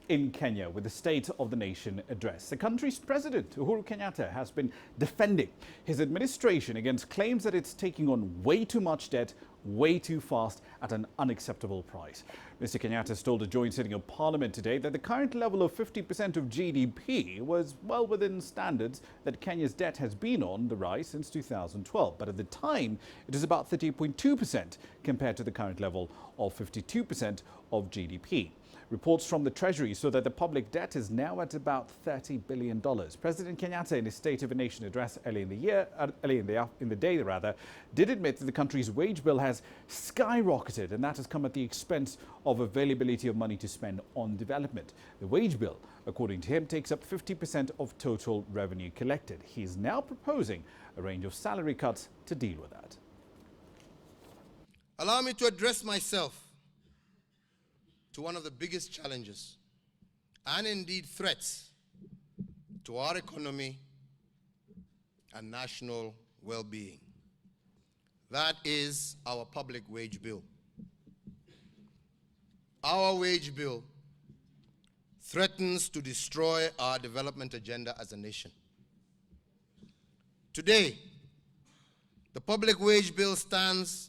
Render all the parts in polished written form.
in Kenya with the State of the Nation address. The country's president, Uhuru Kenyatta, has been defending his administration against claims that it's taking on way too much debt, way too fast at an unacceptable price. Mr. Kenyatta has told a joint sitting of Parliament today that the current level of 50% of GDP was well within standards that Kenya's debt has been on the rise since 2012. But at the time, it is about 30.2% compared to the current level of 52% of GDP. Reports from the treasury show that the public debt is now at about $30 billion. President Kenyatta, in his State of the Nation address early in the day, did admit that the country's wage bill has skyrocketed, and that has come at the expense of availability of money to spend on development. The wage bill, according to him, takes up 50% of total revenue collected. He is now proposing a range of salary cuts to deal with that. Allow me to address myself to one of the biggest challenges and indeed threats to our economy and national well-being. That is our public wage bill. Our wage bill threatens to destroy our development agenda as a nation. Today, the public wage bill stands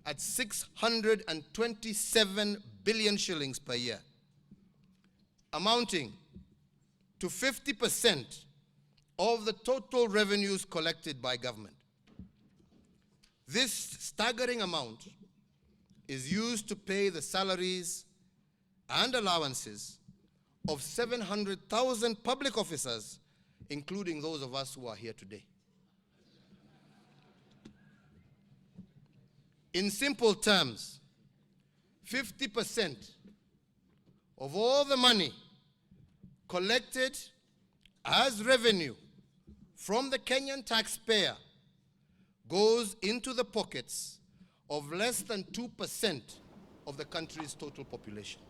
at 627 billion shillings per year, amounting to 50% of the total revenues collected by government. This staggering amount is used to pay the salaries and allowances of 700,000 public officers, including those of us who are here today. In simple terms, 50% of all the money collected as revenue from the Kenyan taxpayer goes into the pockets of less than 2% of the country's total population.